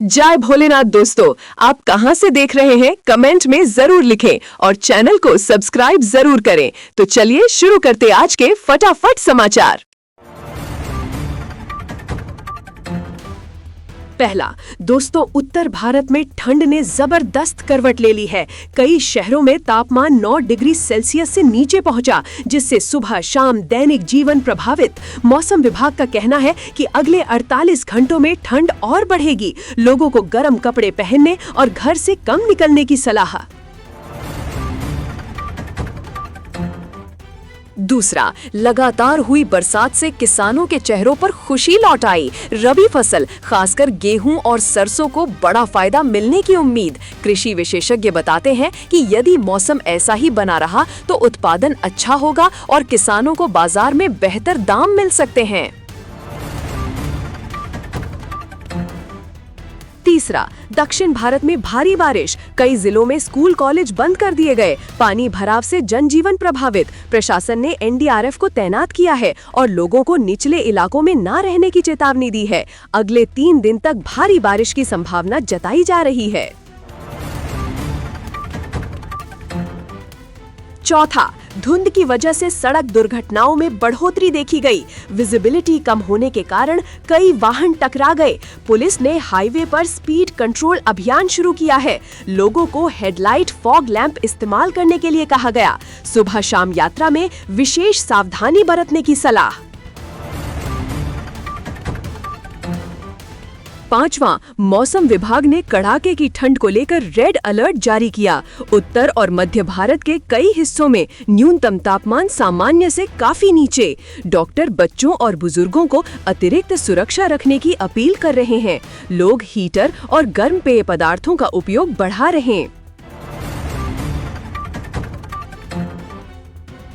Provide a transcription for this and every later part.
जय भोलेनाथ दोस्तों, आप कहां से देख रहे हैं कमेंट में जरूर लिखें और चैनल को सब्सक्राइब जरूर करें। तो चलिए शुरू करते आज के फटाफट समाचार। पहला, दोस्तों उत्तर भारत में ठंड ने जबरदस्त करवट ले ली है। कई शहरों में तापमान 9 डिग्री सेल्सियस से नीचे पहुंचा, जिससे सुबह शाम दैनिक जीवन प्रभावित। मौसम विभाग का कहना है कि अगले 48 घंटों में ठंड और बढ़ेगी। लोगों को गर्म कपड़े पहनने और घर से कम निकलने की सलाह। दूसरा, लगातार हुई बरसात से किसानों के चेहरों पर खुशी लौट आई। रबी फसल खासकर गेहूं और सरसों को बड़ा फायदा मिलने की उम्मीद। कृषि विशेषज्ञ बताते हैं कि यदि मौसम ऐसा ही बना रहा तो उत्पादन अच्छा होगा और किसानों को बाजार में बेहतर दाम मिल सकते हैं। तीसरा, दक्षिण भारत में भारी बारिश, कई जिलों में स्कूल कॉलेज बंद कर दिए गए। पानी भराव से जनजीवन प्रभावित। प्रशासन ने एनडीआरएफ को तैनात किया है और लोगों को निचले इलाकों में न रहने की चेतावनी दी है। अगले 3 दिन तक भारी बारिश की संभावना जताई जा रही है। चौथा, धुंध की वजह से सड़क दुर्घटनाओं में बढ़ोतरी देखी गई। विजिबिलिटी कम होने के कारण कई वाहन टकरा गए। पुलिस ने हाईवे पर स्पीड कंट्रोल अभियान शुरू किया है। लोगों को हेडलाइट फॉग लैंप इस्तेमाल करने के लिए कहा गया। सुबह शाम यात्रा में विशेष सावधानी बरतने की सलाह। पांचवां, मौसम विभाग ने कड़ाके की ठंड को लेकर रेड अलर्ट जारी किया। उत्तर और मध्य भारत के कई हिस्सों में न्यूनतम तापमान सामान्य से काफी नीचे। डॉक्टर बच्चों और बुजुर्गों को अतिरिक्त सुरक्षा रखने की अपील कर रहे हैं। लोग हीटर और गर्म पेय पदार्थों का उपयोग बढ़ा रहे हैं।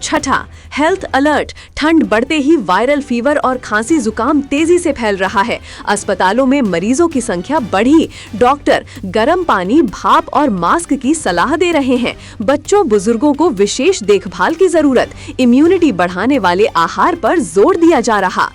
छठा, हेल्थ अलर्ट, ठंड बढ़ते ही वायरल फीवर और खांसी जुकाम तेजी से फैल रहा है। अस्पतालों में मरीजों की संख्या बढ़ी। डॉक्टर गर्म पानी, भाप और मास्क की सलाह दे रहे हैं। बच्चों बुजुर्गों को विशेष देखभाल की जरूरत। इम्यूनिटी बढ़ाने वाले आहार पर जोर दिया जा रहा।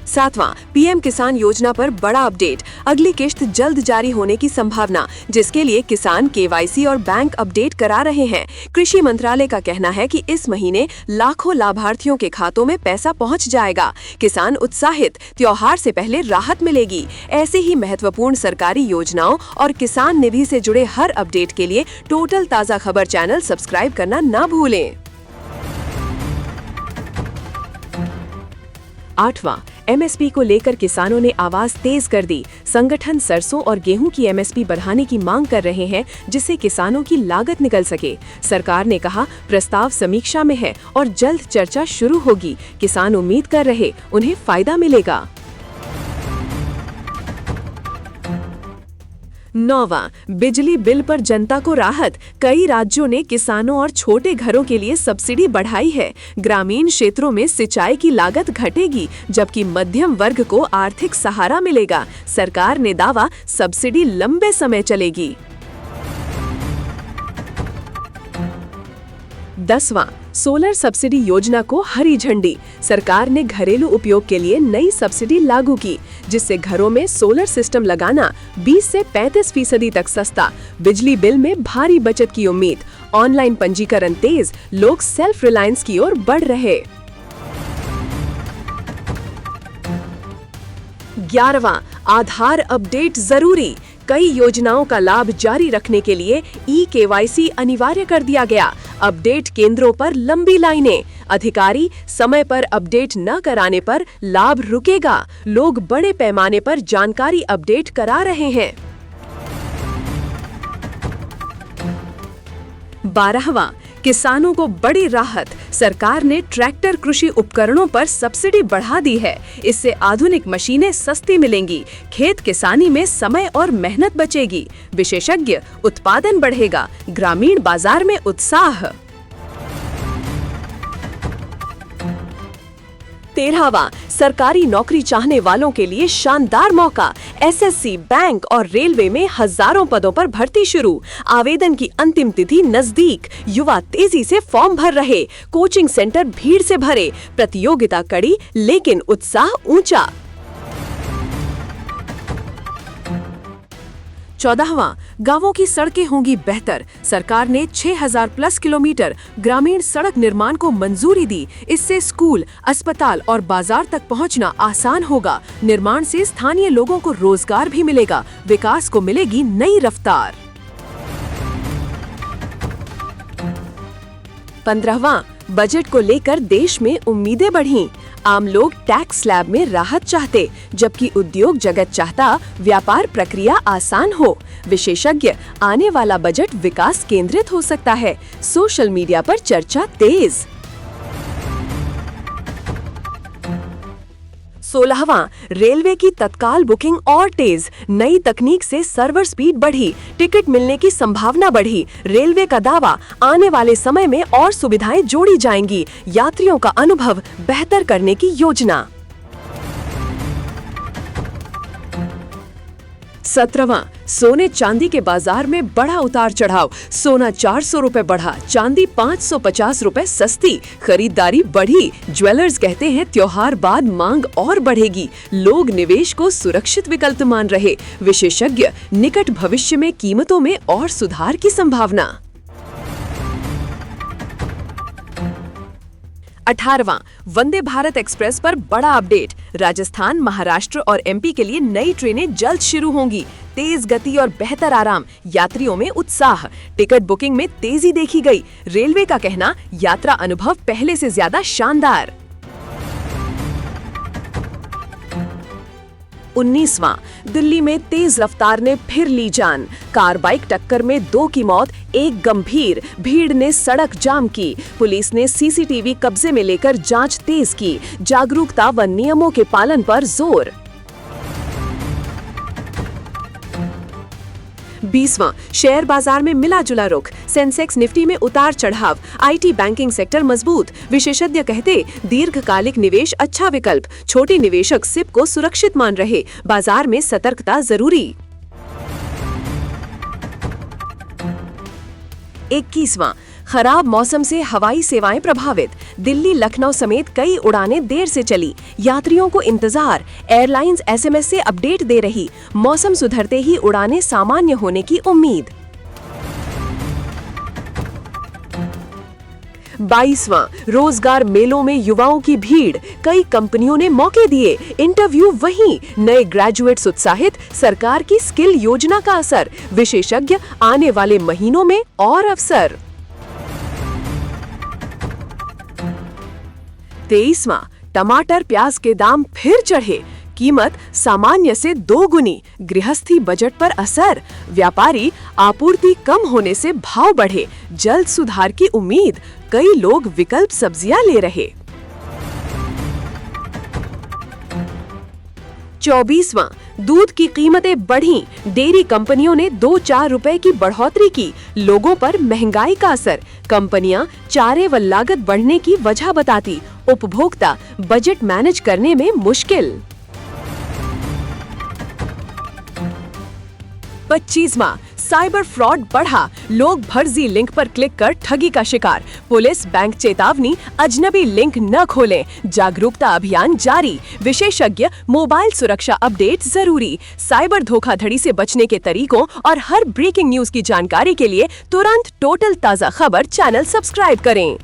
सातवां, पीएम किसान योजना पर बड़ा अपडेट। अगली किश्त जल्द जारी होने की संभावना, जिसके लिए किसान केवाईसी और बैंक अपडेट करा रहे हैं। कृषि मंत्रालय का कहना है कि इस महीने लाखों लाभार्थियों के खातों में पैसा पहुंच जाएगा। किसान उत्साहित, त्योहार से पहले राहत मिलेगी। ऐसे ही महत्वपूर्ण सरकारी योजनाओं और किसान निधि से जुड़े हर अपडेट के लिए टोटल ताजा खबर चैनल सब्सक्राइब करना न भूलें। आठवां, एमएसपी को लेकर किसानों ने आवाज तेज कर दी। संगठन सरसों और गेहूं की एमएसपी बढ़ाने की मांग कर रहे हैं, जिससे किसानों की लागत निकल सके। सरकार ने कहा प्रस्ताव समीक्षा में है और जल्द चर्चा शुरू होगी। किसान उम्मीद कर रहे, उन्हें फायदा मिलेगा। 9वां, बिजली बिल पर जनता को राहत। कई राज्यों ने किसानों और छोटे घरों के लिए सब्सिडी बढ़ाई है। ग्रामीण क्षेत्रों में सिंचाई की लागत घटेगी, जबकि मध्यम वर्ग को आर्थिक सहारा मिलेगा। सरकार ने दावा सब्सिडी लंबे समय चलेगी। 10वां, सोलर सब्सिडी योजना को हरी झंडी। सरकार ने घरेलू उपयोग के लिए नई सब्सिडी लागू की, जिससे घरों में सोलर सिस्टम लगाना 20 से 35% तक सस्ता। बिजली बिल में भारी बचत की उम्मीद। ऑनलाइन पंजीकरण तेज, लोग सेल्फ रिलायंस की ओर बढ़ रहे। 11वां, आधार अपडेट जरूरी। कई योजनाओं का लाभ जारी रखने के लिए केवाईसी अनिवार्य कर दिया गया। अपडेट केंद्रों पर लंबी लाइनें। अधिकारी समय पर अपडेट न कराने पर लाभ रुकेगा। लोग बड़े पैमाने पर जानकारी अपडेट करा रहे हैं। 12वां, किसानों को बड़ी राहत। सरकार ने ट्रैक्टर कृषि उपकरणों पर सब्सिडी बढ़ा दी है। इससे आधुनिक मशीनें सस्ती मिलेंगी। खेत किसानी में समय और मेहनत बचेगी। विशेषज्ञ, उत्पादन बढ़ेगा। ग्रामीण बाजार में उत्साह। 13वां, सरकारी नौकरी चाहने वालों के लिए शानदार मौका। एसएससी, बैंक और रेलवे में हजारों पदों पर भर्ती शुरू। आवेदन की अंतिम तिथि नजदीक। युवा तेजी से फॉर्म भर रहे। कोचिंग सेंटर भीड़ से भरे। प्रतियोगिता कड़ी लेकिन उत्साह ऊंचा। 14वां, गांवों की सड़कें होंगी बेहतर। सरकार ने 6000 प्लस किलोमीटर ग्रामीण सड़क निर्माण को मंजूरी दी। इससे स्कूल, अस्पताल और बाजार तक पहुंचना आसान होगा। निर्माण से स्थानीय लोगों को रोजगार भी मिलेगा। विकास को मिलेगी नई रफ्तार। 15वां, बजट को लेकर देश में उम्मीदें बढ़ी। आम लोग टैक्स स्लैब में राहत चाहते, जबकि उद्योग जगत चाहता व्यापार प्रक्रिया आसान हो। विशेषज्ञ, आने वाला बजट विकास केंद्रित हो सकता है। सोशल मीडिया पर चर्चा तेज। 16वां, रेलवे की तत्काल बुकिंग और तेज। नई तकनीक से सर्वर स्पीड बढ़ी, टिकट मिलने की संभावना बढ़ी। रेलवे का दावा, आने वाले समय में और सुविधाएं जोड़ी जाएंगी। यात्रियों का अनुभव बेहतर करने की योजना। 17वां, सोने चांदी के बाजार में बड़ा उतार चढ़ाव। सोना 400 रुपए बढ़ा, चांदी 550 रुपए सस्ती। खरीदारी बढ़ी। ज्वेलर्स कहते हैं त्योहार बाद मांग और बढ़ेगी। लोग निवेश को सुरक्षित विकल्प मान रहे। विशेषज्ञ, निकट भविष्य में कीमतों में और सुधार की संभावना। 18वां, वंदे भारत एक्सप्रेस पर बड़ा अपडेट। राजस्थान, महाराष्ट्र और एमपी के लिए नई ट्रेनें जल्द शुरू होंगी। तेज गति और बेहतर आराम, यात्रियों में उत्साह। टिकट बुकिंग में तेजी देखी गई। रेलवे का कहना, यात्रा अनुभव पहले से ज्यादा शानदार। 19वां, दिल्ली में तेज रफ्तार ने फिर ली जान। कार बाइक टक्कर में 2 की मौत, 1 गंभीर। भीड़ ने सड़क जाम की। पुलिस ने सीसीटीवी कब्जे में लेकर जांच तेज की। जागरूकता व नियमों के पालन पर जोर। 20वां, शेयर बाजार में मिला जुला रुख। सेंसेक्स निफ्टी में उतार चढ़ाव। आईटी बैंकिंग सेक्टर मजबूत। विशेषज्ञ कहते, दीर्घकालिक निवेश अच्छा विकल्प। छोटे निवेशक सिप को सुरक्षित मान रहे। बाजार में सतर्कता जरूरी। 21वां, खराब मौसम से हवाई सेवाएं प्रभावित। दिल्ली, लखनऊ समेत कई उड़ानें देर से चली। यात्रियों को इंतजार। एयरलाइंस एसएमएस से अपडेट दे रही। मौसम सुधरते ही उड़ानें सामान्य होने की उम्मीद। 22वां, रोजगार मेलों में युवाओं की भीड़। कई कंपनियों ने मौके दिए। इंटरव्यू वहीं। नए ग्रेजुएट्स उत्साहित। सरकार की स्किल योजना का असर। विशेषज्ञ, आने वाले महीनों में और अवसर। 23वां, टमाटर प्याज के दाम फिर चढ़े। कीमत सामान्य से 2 गुनी। गृहस्थी बजट पर असर। व्यापारी, आपूर्ति कम होने से भाव बढ़े। जल्द सुधार की उम्मीद। कई लोग विकल्प सब्जियां ले रहे। 24वां, दूध की कीमतें बढ़ी। डेयरी कंपनियों ने 2-4 रुपए की बढ़ोतरी की। लोगों पर महंगाई का असर। कंपनियां चारे व लागत बढ़ने की वजह बताती। उपभोक्ता, बजट मैनेज करने में मुश्किल। 25वां, साइबर फ्रॉड बढ़ा। लोग फर्जी लिंक पर क्लिक कर ठगी का शिकार। पुलिस, बैंक चेतावनी, अजनबी लिंक न खोलें। जागरूकता अभियान जारी। विशेषज्ञ, मोबाइल सुरक्षा अपडेट जरूरी। साइबर धोखाधड़ी से बचने के तरीकों और हर ब्रेकिंग न्यूज की जानकारी के लिए तुरंत टोटल ताजा खबर चैनल सब्सक्राइब करें।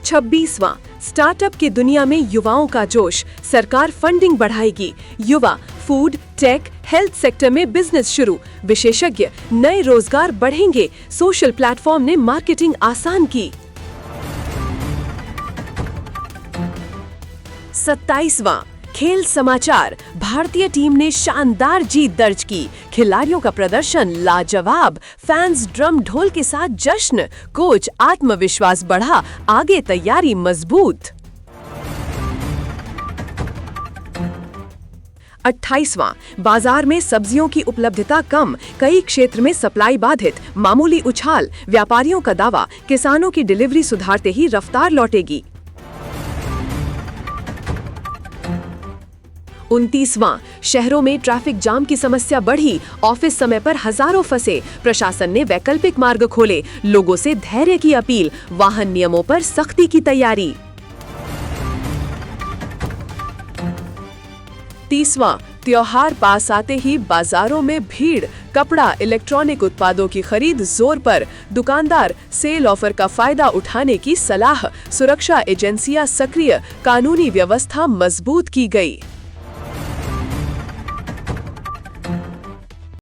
26वां, स्टार्टअप की दुनिया में युवाओं का जोश। सरकार फंडिंग बढ़ाएगी। युवा, फूड, टेक, हेल्थ सेक्टर में बिजनेस शुरू। विशेषज्ञ, नए रोजगार बढ़ेंगे। सोशल प्लेटफॉर्म ने मार्केटिंग आसान की। 27वां, खेल समाचार। भारतीय टीम ने शानदार जीत दर्ज की। खिलाड़ियों का प्रदर्शन लाजवाब। फैंस ड्रम ढोल के साथ जश्न। कोच, आत्मविश्वास बढ़ा। आगे तैयारी मजबूत। 28वां, बाजार में सब्जियों की उपलब्धता कम। कई क्षेत्र में सप्लाई बाधित। मामूली उछाल। व्यापारियों का दावा, किसानों की डिलीवरी सुधारते ही रफ्तार लौटेगी। 29वां, शहरों में ट्रैफिक जाम की समस्या बढ़ी। ऑफिस समय पर हजारों फंसे। प्रशासन ने वैकल्पिक मार्ग खोले। लोगों से धैर्य की अपील। वाहन नियमों पर सख्ती की तैयारी। 30वां, त्योहार पास आते ही बाजारों में भीड़, कपड़ा, इलेक्ट्रॉनिक उत्पादों की खरीद जोर पर, दुकानदार सेल ऑफर का फायदा उठाने की सलाह, सुरक्षा एजेंसियां सक्रिय, कानूनी व्यवस्था मजबूत की गई।